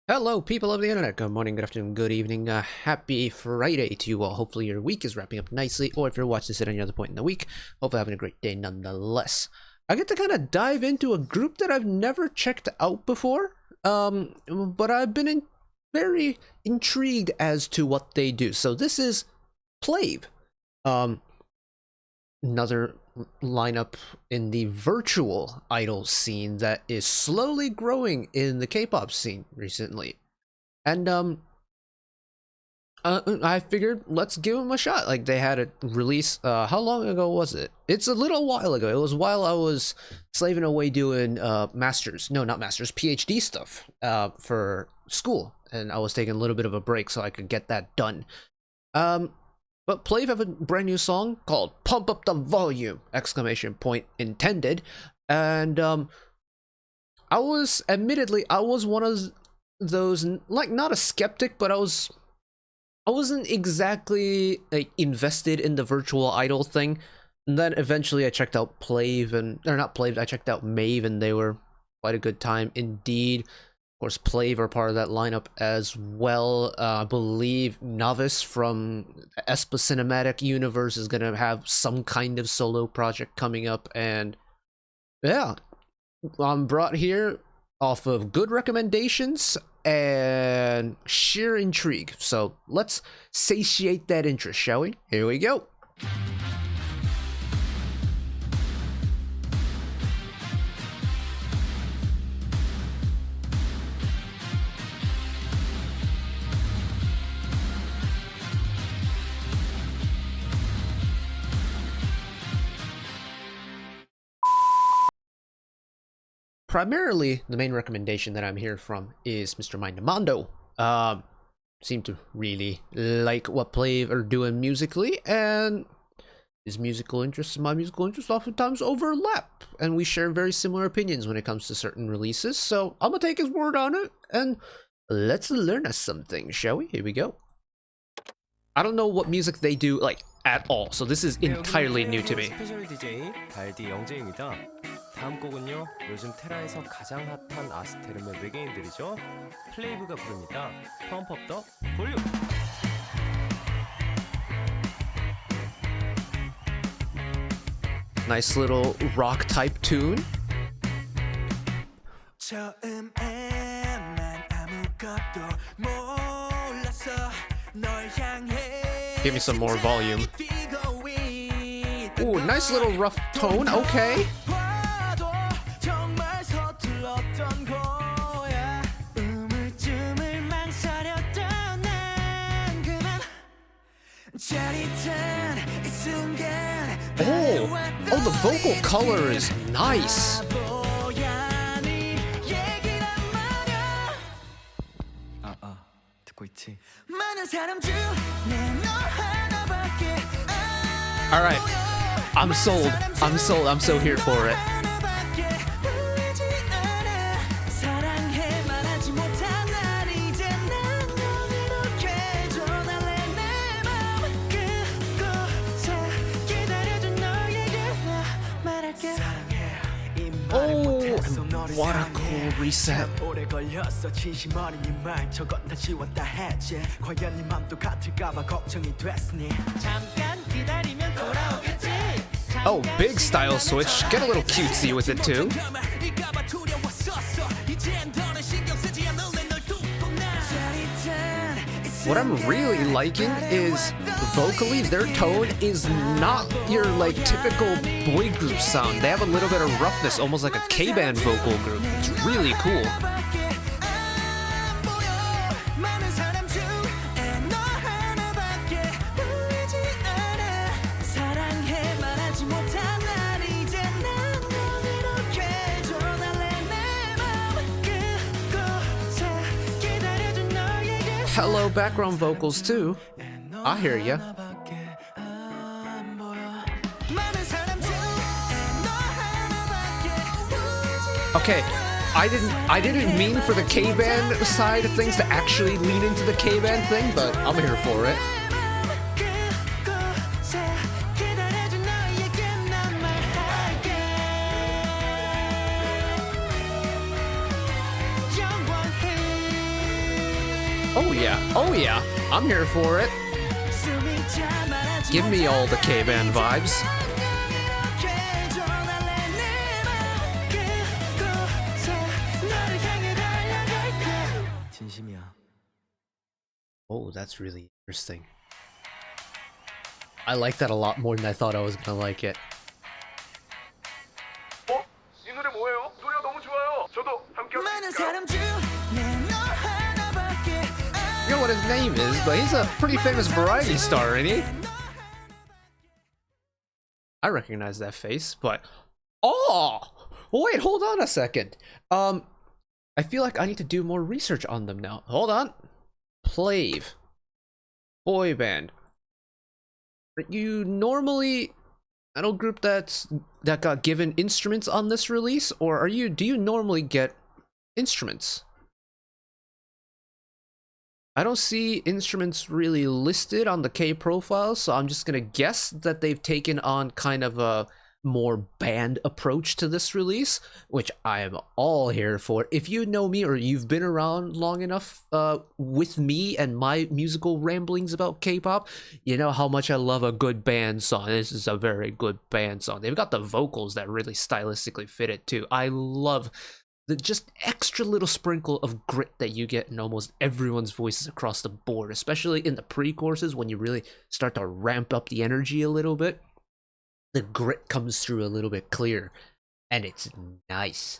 Hello, people of the internet. Good morning, good afternoon, good evening. Happy Friday to you all. Hopefully your week is wrapping up nicely, or if you're watching this at any other point in the week, hopefully having a great day nonetheless. I get to kind of dive into a group that I've never checked out before, but I've been very intrigued as to what they do. So this is PLAVE. Another lineup in the virtual idol scene that is slowly growing in the K-pop scene recently, and I figured let's give them a shot. Like, they had a release, how long ago was it? It's a little while ago. It was while I was slaving away doing PhD stuff for school, and I was taking a little bit of a break so I could get that done. But PLAVE have a brand new song called Pump Up the Volume! Exclamation point intended. And I was one of those, like, not a skeptic, but I wasn't exactly like invested in the virtual idol thing. And then eventually I checked out PLAVE, I checked out MAVE, and they were quite a good time indeed. Of course, PLAVE are part of that lineup as well. I believe Novice from the Espa Cinematic Universe is going to have some kind of solo project coming up. And yeah, I'm brought here off of good recommendations and sheer intrigue. So let's satiate that interest, shall we? Here we go. Primarily, the main recommendation that I'm here from is Mr. Mindamando. Seem to really like what PLAVE are doing musically, and his musical interests and my musical interests oftentimes overlap, and we share very similar opinions when it comes to certain releases, so I'm gonna take his word on it, and let's learn us something, shall we? Here we go. I don't know what music they do, like, at all, so this is entirely new to me. 스페셜 DJ 발디 영재입니다. 다음 곡은요, 요즘 테라에서 가장 핫한 아스테르의 외계인들이죠. 플레이브가 부릅니다. Pump Up the Volume. Nice little rock type tune. Give me some more volume. Ooh, nice little rough tone, okay. Oh, the vocal color is nice. 듣고 있지? All right, I'm sold. I'm so here for it. Oh, what a cool reset. Oh, big style switch. Get a little cutesy with it too. What I'm really liking is vocally their tone is not your like typical boy group sound. They have a little bit of roughness, almost like a K-band vocal group. It's really cool. Hello, background vocals too. I hear ya. Okay, I didn't mean for the K-band side of things to actually lean into the K-band thing, but I'm here for it. Oh yeah, I'm here for it. Give me all the K-band vibes. 진심이야. Oh, that's really interesting. I like that a lot more than I thought I was gonna like it. 이 노래 뭐예요? 노래가 너무 좋아요. 저도 함께 할수 있을까요? I forget what his name is, but he's a pretty famous variety star, ain't he? I recognize that face, but oh, wait, hold on a second. I feel like I need to do more research on them now. Hold on. PLAVE, boy band. Are you normally idol group that got given instruments on this release, or do you normally get instruments? I don't see instruments really listed on the K profile, so I'm just gonna guess that they've taken on kind of a more band approach to this release, which I am all here for. If you know me or you've been around long enough with me and my musical ramblings about K-pop, you know how much I love a good band song. This is a very good band song. They've got the vocals that really stylistically fit it too. I love the just extra little sprinkle of grit that you get in almost everyone's voices across the board, especially in the pre-choruses when you really start to ramp up the energy a little bit. The grit comes through a little bit clear, and it's nice.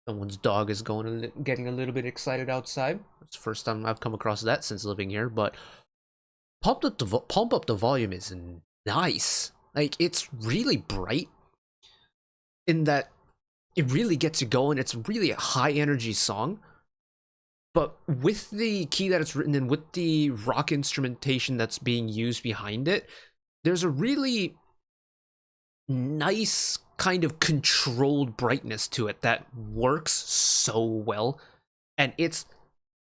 Someone's dog is getting a little bit excited outside. It's the first time I've come across that since living here, but pump up the volume is nice. Like, it's really bright in that it really gets you going. It's really a high energy song. But with the key that it's written in, with the rock instrumentation that's being used behind it, there's a really nice kind of controlled brightness to it that works so well. And it's,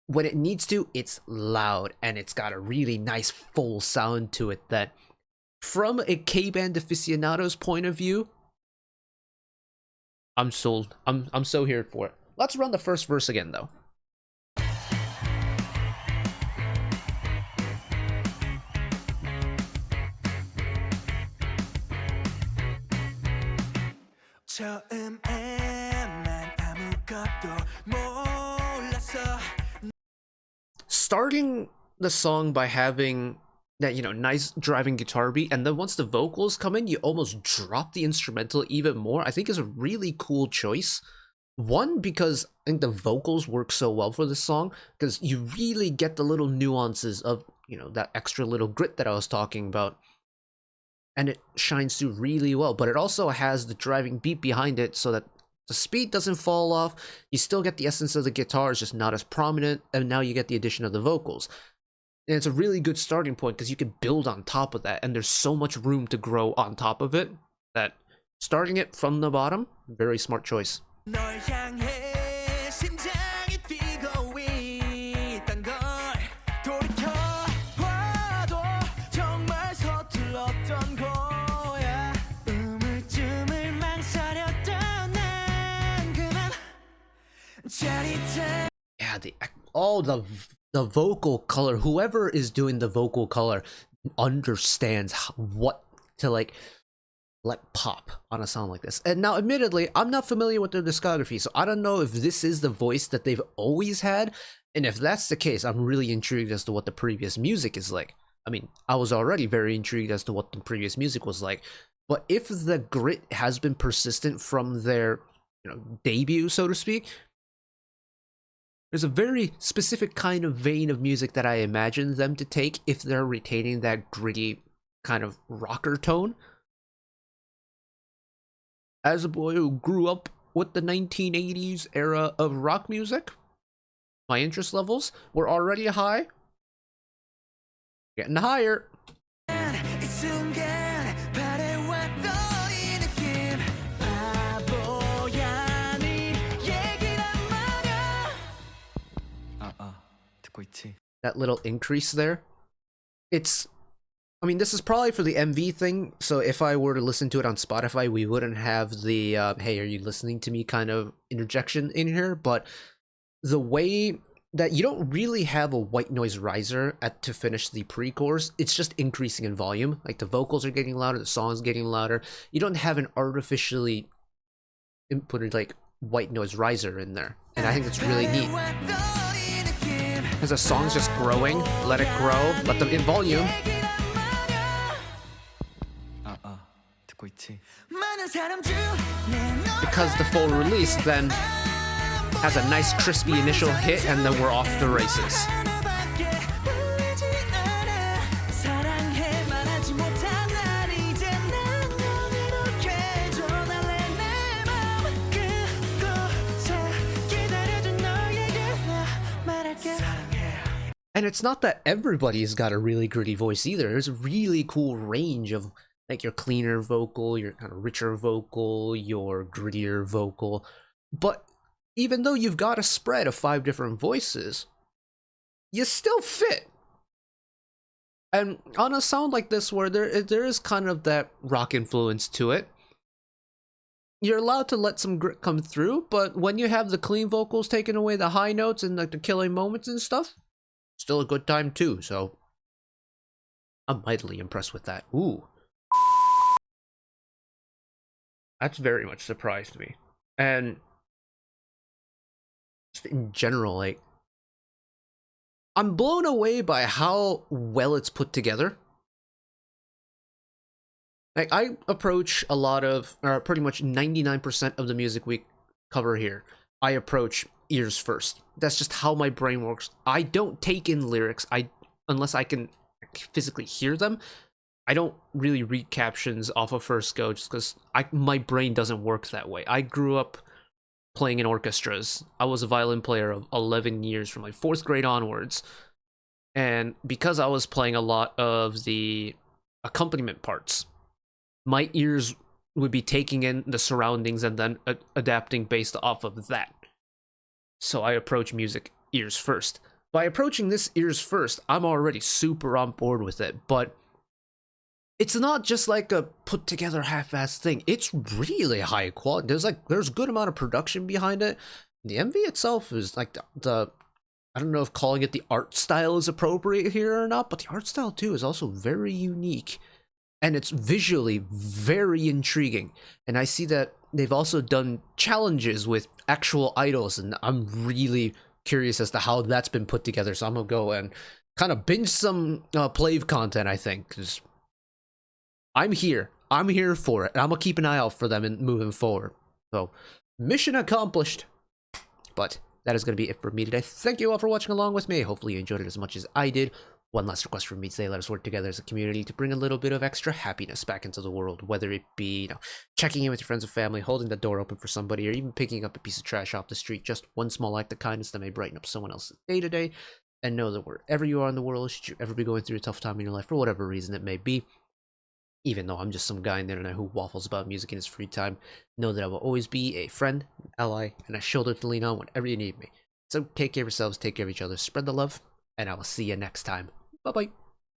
when it needs to, it's loud, and it's got a really nice full sound to it that, from a K-band aficionado's point of view, I'm sold. I'm so here for it. Let's run the first verse again, though. Starting the song by having that, nice driving guitar beat, and then once the vocals come in, you almost drop the instrumental even more, I think is a really cool choice. One, because I think the vocals work so well for this song, because you really get the little nuances of, that extra little grit that I was talking about. And it shines through really well, but it also has the driving beat behind it so that the speed doesn't fall off. You still get the essence of the guitar, it's just not as prominent, and now you get the addition of the vocals. And it's a really good starting point because you can build on top of that, and there's so much room to grow on top of it that starting it from the bottom, very smart choice. Yeah, the vocal color, whoever is doing the vocal color understands what to let pop on a song like this. And now, admittedly, I'm not familiar with their discography, so I don't know if this is the voice that they've always had, and if that's the case, I'm really intrigued as to what the previous music is like. I mean, I was already very intrigued as to what the previous music was like, but if the grit has been persistent from their, debut, so to speak, there's a very specific kind of vein of music that I imagine them to take if they're retaining that gritty kind of rocker tone. As a boy who grew up with the 1980s era of rock music, my interest levels were already high. Getting higher. That little increase there, it's I mean, this is probably for the MV thing, so if I were to listen to it on Spotify, we wouldn't have the, hey, are you listening to me kind of interjection in here, but the way that you don't really have a white noise riser to finish the pre-chorus, it's just increasing in volume. Like, the vocals are getting louder, the song's getting louder. You don't have an artificially inputted, like, white noise riser in there, and I think it's really neat. As the song's just growing, let it grow, let them in volume. Because the full release then has a nice crispy initial hit, and then we're off the races. And it's not that everybody's got a really gritty voice either. There's a really cool range of, like, your cleaner vocal, your kind of richer vocal, your grittier vocal. But even though you've got a spread of 5 different voices, you still fit. And on a sound like this, where there is kind of that rock influence to it, you're allowed to let some grit come through, but when you have the clean vocals taking away the high notes and, like, the killing moments and stuff, still a good time too, so I'm mightily impressed with that. Ooh. That's very much surprised me. And just in general, like, I'm blown away by how well it's put together. Like, I approach a lot of, or pretty much 99% of the music we cover here, I approach ears first. That's just how my brain works. I don't take in lyrics unless I can physically hear them. I don't really read captions off of first go, just because my brain doesn't work that way. I grew up playing in orchestras. I was a violin player of 11 years from, like, 4th grade onwards, and because I was playing a lot of the accompaniment parts, my ears would be taking in the surroundings and then adapting based off of that. So I approach music ears first. By approaching this ears first, I'm already super on board with it, but it's not just like a put together half-assed thing. It's really high quality. There's a good amount of production behind it. The MV itself is like the I don't know if calling it the art style is appropriate here or not, but the art style too is also very unique. And it's visually very intriguing. And I see that they've also done challenges with actual idols, and I'm really curious as to how that's been put together. So I'm gonna go and kind of binge some PLAVE content, I think, because I'm here for it, and I'm gonna keep an eye out for them and moving forward. So, mission accomplished. But that is gonna be it for me today. Thank you all for watching along with me. Hopefully you enjoyed it as much as I did. One last request from me today: let us work together as a community to bring a little bit of extra happiness back into the world, whether it be, checking in with your friends and family, holding the door open for somebody, or even picking up a piece of trash off the street. Just one small act of kindness that may brighten up someone else's day to day. And know that wherever you are in the world, should you ever be going through a tough time in your life, for whatever reason it may be, even though I'm just some guy on the internet who waffles about music in his free time, know that I will always be a friend, an ally, and a shoulder to lean on whenever you need me. So take care of yourselves, take care of each other, spread the love, and I will see you next time. Bye-bye.